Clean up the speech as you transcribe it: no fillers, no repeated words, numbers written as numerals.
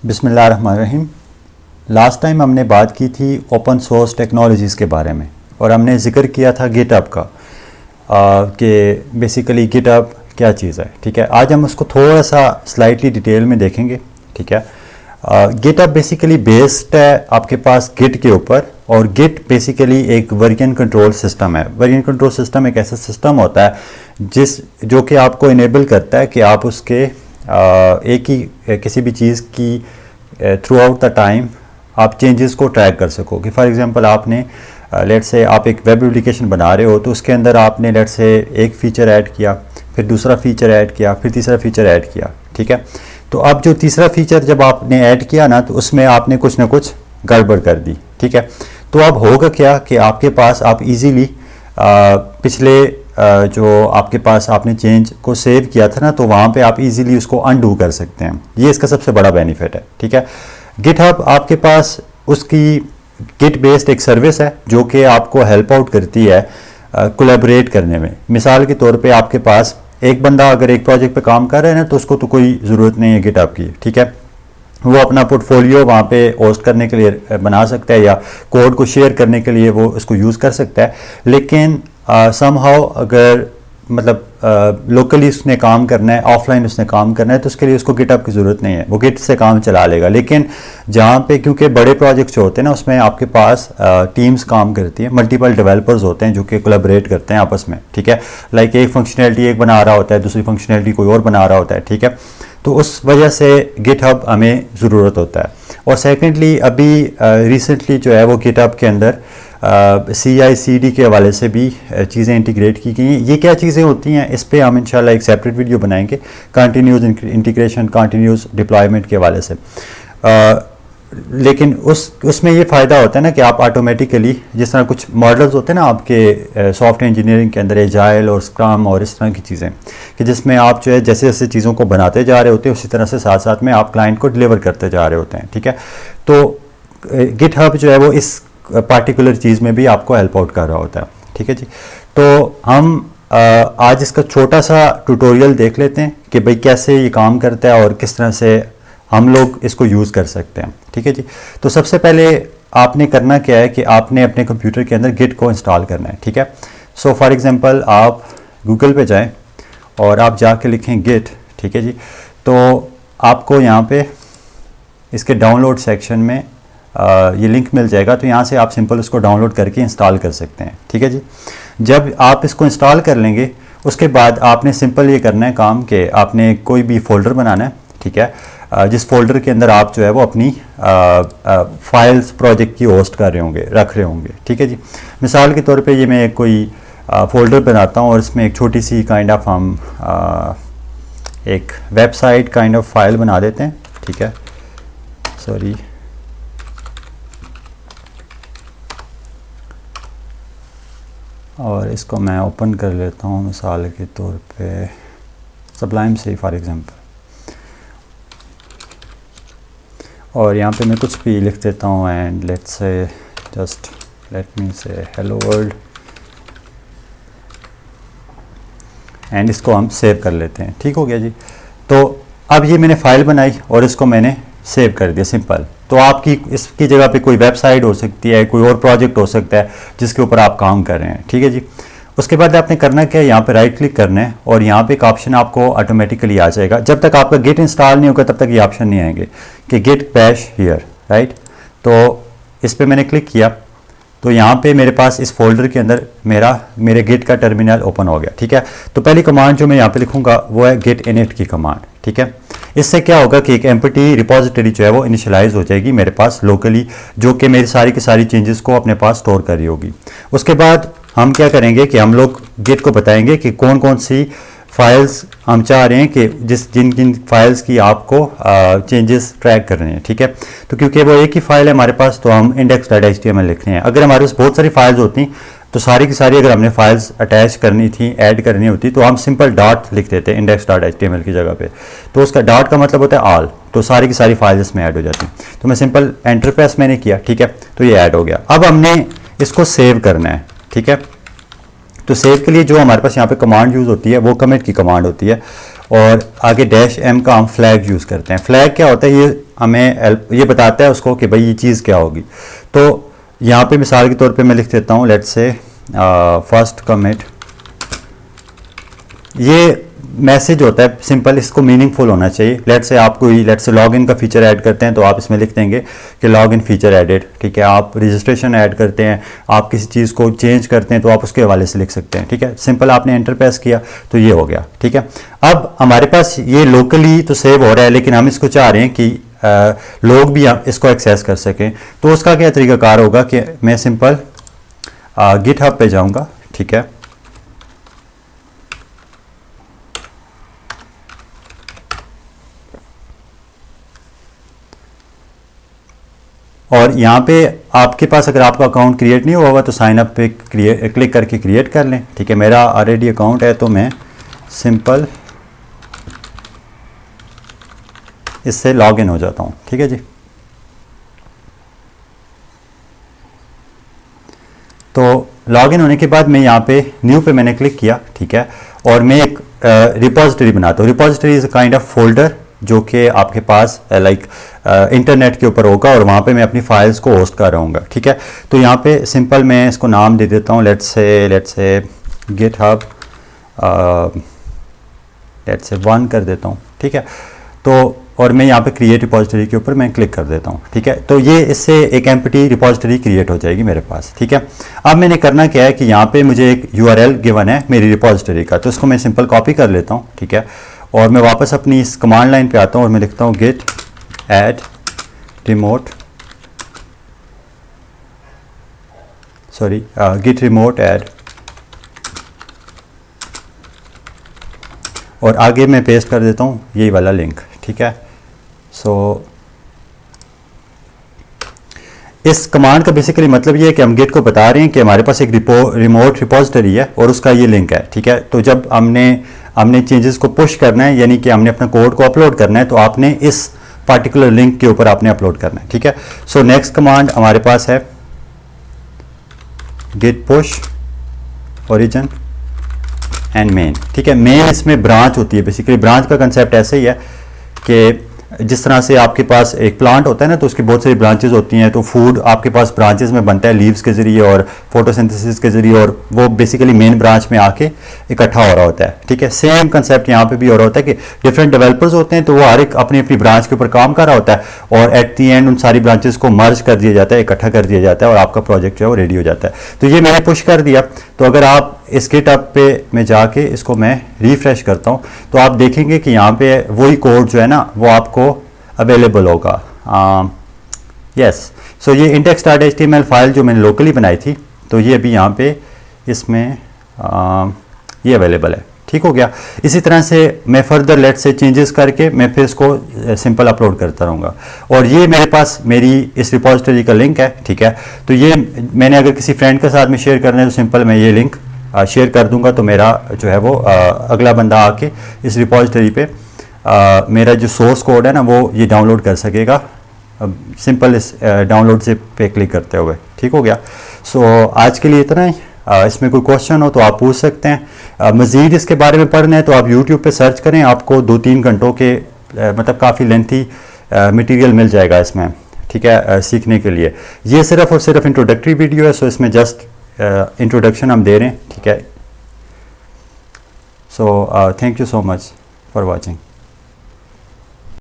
बिस्मिल्लाहिर्रहमानिर्रहीम। Last time हमने बात की थी ओपन सोर्स टेक्नोलॉजीज़ के बारे में और हमने ज़िक्र किया था गिटहब का कि बेसिकली गिटहब क्या चीज़ है। ठीक है, आज हम उसको थोड़ा सा स्लाइटली डिटेल में देखेंगे। ठीक है, गिटहब बेसिकली बेस्ड है आपके पास गिट के ऊपर, और गिट बेसिकली एक वर्जन कंट्रोल सिस्टम है। वर्जन कंट्रोल सिस्टम एक ऐसा सिस्टम होता है जो कि आपको इनेबल करता है कि आप उसके एक ही किसी भी चीज़ की थ्रू आउट द टाइम आप चेंजेस को ट्रैक कर सको। कि फॉर एग्जांपल आपने लेट से आप एक वेब एप्लीकेशन बना रहे हो, तो उसके अंदर आपने लेट से एक फ़ीचर ऐड किया, फिर दूसरा फ़ीचर ऐड किया, फिर तीसरा फ़ीचर ऐड किया। ठीक है, तो अब जो तीसरा फ़ीचर जब आपने ऐड किया ना, तो उसमें आपने कुछ ना कुछ गड़बड़ कर दी। ठीक है, तो अब होगा क्या कि आपके पास आप इजीली पिछले जो आपके पास आपने चेंज को सेव किया था ना, तो वहाँ पे आप इजीली उसको अनडू कर सकते हैं। ये इसका सबसे बड़ा बेनिफिट है। ठीक है, गिटहब आपके पास उसकी गिट बेस्ड एक सर्विस है जो कि आपको हेल्प आउट करती है कोलैबोरेट करने में। मिसाल के तौर पे आपके पास एक बंदा अगर एक प्रोजेक्ट पे काम कर रहा है ना, तो उसको तो कोई ज़रूरत नहीं है गिटहब की। ठीक है, वो अपना पोर्टफोलियो वहाँ पे होस्ट करने के लिए बना सकता है या कोड को शेयर करने के लिए वो उसको यूज़ कर सकता है। लेकिन समहाउ अगर मतलब लोकली उसने काम करना है, ऑफलाइन उसने काम करना है, तो उसके लिए उसको गिटहब की ज़रूरत नहीं है, वो गिट से काम चला लेगा। लेकिन जहाँ पे क्योंकि बड़े प्रोजेक्ट्स होते हैं ना, उसमें आपके पास टीम्स काम करती हैं, मल्टीपल डेवलपर्स होते हैं जो कि कोलैबोरेट करते हैं आपस में। ठीक है, लाइक एक फंक्शनैलिटी एक बना रहा होता है, दूसरी फंक्शनैलिटी कोई और बना रहा होता है। ठीक है, तो उस वजह से गिटहब हमें ज़रूरत होता है। और सेकेंडली अभी रिसेंटली जो है वो गिटहब के अंदर CI/CD के हवाले से भी चीज़ें इंटीग्रेट की गई हैं। ये क्या चीज़ें होती हैं, इस पे हम इंशाल्लाह एक सेपरेट वीडियो बनाएंगे कंटिन्यूस इंटीग्रेशन, कंटिन्यूस डिप्लॉयमेंट के हवाले से। लेकिन उसमें ये फ़ायदा होता है ना कि आप ऑटोमेटिकली, जिस तरह कुछ मॉडल्स होते हैं ना आपके सॉफ्टवेयर इंजीनियरिंग के अंदर, एजाइल और स्क्रम और इस तरह की चीज़ें, कि जिसमें आप जो है जैसे जैसे चीज़ों को बनाते जा रहे होते हैं, उसी तरह से साथ साथ में आप क्लाइंट को डिलीवर करते जा रहे होते हैं। ठीक है, तो गिटहब जो है वो इस पार्टिकुलर चीज़ में भी आपको हेल्प आउट कर रहा होता है। ठीक है जी, तो हम आज इसका छोटा सा ट्यूटोरियल देख लेते हैं कि भाई कैसे ये काम करता है और किस तरह से हम लोग इसको यूज़ कर सकते हैं। ठीक है जी, तो सबसे पहले आपने करना क्या है कि आपने अपने कंप्यूटर के अंदर गिट को इंस्टॉल करना है। ठीक है, सो फॉर एग्जांपल आप गूगल पे जाएं और आप जाके लिखें गिट। ठीक है जी, तो आपको यहाँ पे इसके डाउनलोड सेक्शन में ये लिंक मिल जाएगा, तो यहाँ से आप सिंपल उसको डाउनलोड करके इंस्टॉल कर सकते हैं। ठीक है जी, जब आप इसको इंस्टॉल कर लेंगे उसके बाद आपने सिंपल ये करना है काम कि आपने कोई भी फोल्डर बनाना है। ठीक है, जिस फोल्डर के अंदर आप जो है वो अपनी फाइल्स प्रोजेक्ट की होस्ट कर रहे होंगे, रख रहे होंगे। ठीक है जी, मिसाल के तौर पे ये मैं कोई फोल्डर बनाता हूँ और इसमें एक छोटी सी काइंड ऑफ हम एक वेबसाइट काइंड ऑफ फाइल बना देते हैं। ठीक है, सॉरी, और इसको मैं ओपन कर लेता हूँ मिसाल के तौर पे सबलाइम से फॉर एग्जांपल, और यहाँ पे मैं कुछ भी लिख देता हूँ and let's say just let me से हेलो वर्ल्ड, एंड इसको हम सेव कर लेते हैं। ठीक हो गया जी, तो अब ये मैंने फ़ाइल बनाई और इसको मैंने सेव कर दिया सिंपल। तो आपकी इसकी जगह पे कोई वेबसाइट हो सकती है, कोई और प्रोजेक्ट हो सकता है जिसके ऊपर आप काम कर रहे हैं। ठीक है जी, उसके बाद आपने करना क्या है, यहाँ पे राइट क्लिक करना है और यहाँ पे एक ऑप्शन आपको ऑटोमेटिकली आ जाएगा। जब तक आपका गिट इंस्टॉल नहीं होगा तब तक ये ऑप्शन नहीं आएंगे कि गिट बैश हियर, राइट। तो इस पर मैंने क्लिक किया तो यहाँ पे मेरे पास इस फोल्डर के अंदर मेरे गिट का टर्मिनल ओपन हो गया। ठीक है, तो पहली कमांड जो मैं यहाँ पे लिखूंगा वो है गिट इनिट की कमांड। ठीक है, इससे क्या होगा कि एक एम्प्टी रिपोजिटरी जो है वो इनिशियलाइज हो जाएगी मेरे पास लोकली, जो कि मेरी सारी की सारी चेंजेस को अपने पास स्टोर कर रही होगी। उसके बाद हम क्या करेंगे कि हम लोग गिट को बताएंगे कि कौन कौन सी फाइल्स हम चाह रहे हैं कि जिन जिन फाइल्स की आपको चेंजेस ट्रैक करने हैं। ठीक है, तो क्योंकि वो एक ही फाइल है हमारे पास, तो हम index.html लिख रहे हैं। अगर हमारे पास बहुत सारी फाइल्स होती तो सारी की सारी अगर हमने फाइल्स अटैच करनी थी, ऐड करनी होती, तो हम सिंपल डॉट लिख देते हैं index.html की जगह पे। तो उसका डॉट का मतलब होता है ऑल, तो सारी की सारी फाइल्स इसमें ऐड हो जाती हैं। तो मैं सिंपल एंटर प्रेस मैंने किया। ठीक है, तो ये ऐड हो गया। अब हमने इसको सेव करना है। ठीक है, तो सेव के लिए जो हमारे पास यहाँ पे कमांड यूज़ होती है वो कमिट की कमांड होती है, और आगे डैश एम का हम फ्लैग यूज़ करते हैं। फ्लैग क्या होता है, ये हमें ये बताता है उसको कि भाई ये चीज़ क्या होगी। तो यहाँ पे मिसाल के तौर पे मैं लिख देता हूँ लेट्स से फर्स्ट कमिट। ये मैसेज होता है सिंपल, इसको मीनिंगफुल होना चाहिए। लेट्स से आप कोई लेट्स से लॉगिन का फीचर ऐड करते हैं तो आप इसमें लिख देंगे कि लॉगिन फीचर एडेड, ठीक है। आप रजिस्ट्रेशन ऐड करते हैं, आप किसी चीज़ को चेंज करते हैं तो आप उसके हवाले से लिख सकते हैं, ठीक है। सिंपल आपने एंटर प्रेस किया तो ये हो गया, ठीक है। अब हमारे पास ये लोकली तो सेव हो रहा है, लेकिन हम इसको चाह रहे हैं कि लोग भी इसको एक्सेस कर सकें। तो उसका क्या तरीकाकार होगा कि मैं सिंपल गिटहब पे जाऊँगा, ठीक है। और यहाँ पे आपके पास अगर आपका अकाउंट क्रिएट नहीं हुआ होगा तो साइन अप पे क्लिक करके क्रिएट कर लें, ठीक है। मेरा ऑलरेडी अकाउंट है तो मैं सिंपल इससे लॉगिन हो जाता हूँ, ठीक है जी। तो लॉगिन होने के बाद मैं यहाँ पे न्यू पे मैंने क्लिक किया, ठीक है। और मैं एक रिपोजिटरी बनाता हूँ। Repository is a kind of folder जो कि आपके पास लाइक इंटरनेट के ऊपर होगा और वहाँ पे मैं अपनी फाइल्स को होस्ट कर रहूँगा, ठीक है। तो यहाँ पे सिंपल मैं इसको नाम दे देता हूँ let's say GitHub let's say 1 कर देता हूँ, ठीक है। तो और मैं यहाँ पे क्रिएट रिपोजिटरी के ऊपर मैं क्लिक कर देता हूँ, ठीक है। तो ये इससे एक एम्प्टी रिपोजिटरी क्रिएट हो जाएगी मेरे पास, ठीक है। अब मैंने करना क्या है कि यहाँ पे मुझे एक URL गिवन है मेरी रिपोजिटरी का, तो इसको मैं सिंपल कॉपी कर लेता हूँ, ठीक है। और मैं वापस अपनी इस कमांड लाइन पे आता हूँ और मैं लिखता हूँ git add remote git remote add, और आगे मैं पेस्ट कर देता हूँ यही वाला लिंक, ठीक है। सो इस कमांड का बेसिकली मतलब ये है कि हम गिट को बता रहे हैं कि हमारे पास एक रिमोट रिपोजिटरी है और उसका ये लिंक है, ठीक है। तो जब हमने चेंजेस को पुश करना है, यानी कि हमने अपना कोड को अपलोड करना है, तो आपने इस पार्टिकुलर लिंक के ऊपर आपने अपलोड करना है, ठीक है। सो नेक्स्ट कमांड हमारे पास है git push origin and main, ठीक है। मेन इसमें ब्रांच होती है। बेसिकली ब्रांच का कंसेप्ट ऐसे ही है कि जिस तरह से आपके पास एक प्लांट होता है ना, तो उसकी बहुत सारी ब्रांचेस होती हैं। तो फूड आपके पास ब्रांचेस में बनता है लीव्स के ज़रिए और फोटोसिंथेसिस के ज़रिए, और वो बेसिकली मेन ब्रांच में आके इकट्ठा हो रहा होता है, ठीक है। सेम कंसेप्ट यहाँ पे भी हो रहा होता है कि डिफरेंट डेवलपर्स होते हैं, तो वो हर एक अपनी अपनी ब्रांच के ऊपर काम कर रहा होता है और एट दी एंड उन सारी ब्रांचेस को मर्ज कर दिया जाता है, इकट्ठा कर दिया जाता है और आपका प्रोजेक्ट जो है वो रेडी हो जाता है। तो ये मैंने पुश कर दिया। तो अगर आप इस गिटहब पे मैं जाके इसको मैं रिफ्रेश करता हूँ तो आप देखेंगे कि यहाँ पे वही कोड जो है ना वो आपको अवेलेबल होगा। यस, सो ये index.html फाइल जो मैंने लोकली बनाई थी, तो ये अभी यहाँ पे इसमें ये अवेलेबल है, ठीक हो गया। इसी तरह से मैं फर्दर लेट से चेंजेस करके मैं फिर इसको सिंपल अपलोड करता रहूँगा। और ये मेरे पास मेरी इस रिपोजिटरी का लिंक है, ठीक है। तो ये मैंने अगर किसी फ्रेंड के साथ में शेयर करना है तो सिंपल मैं ये लिंक शेयर कर दूंगा, तो मेरा जो है वो अगला बंदा आके इस रिपोजिटरी पे मेरा जो सोर्स कोड है ना वो ये डाउनलोड कर सकेगा, सिंपल इस डाउनलोड से पे क्लिक करते हुए, ठीक हो गया। सो आज के लिए इतना ही। इसमें कोई क्वेश्चन हो तो आप पूछ सकते हैं। मज़ीद इसके बारे में पढ़ना है तो आप यूट्यूब पे सर्च करें, आपको 2-3 घंटों के मतलब काफ़ी लेंथी मटेरियल मिल जाएगा इसमें, ठीक है, सीखने के लिए। ये सिर्फ और सिर्फ इंट्रोडक्टरी वीडियो है, सो इसमें जस्ट इंट्रोडक्शन हम दे रहे हैं, ठीक है। So thank you so much for watching.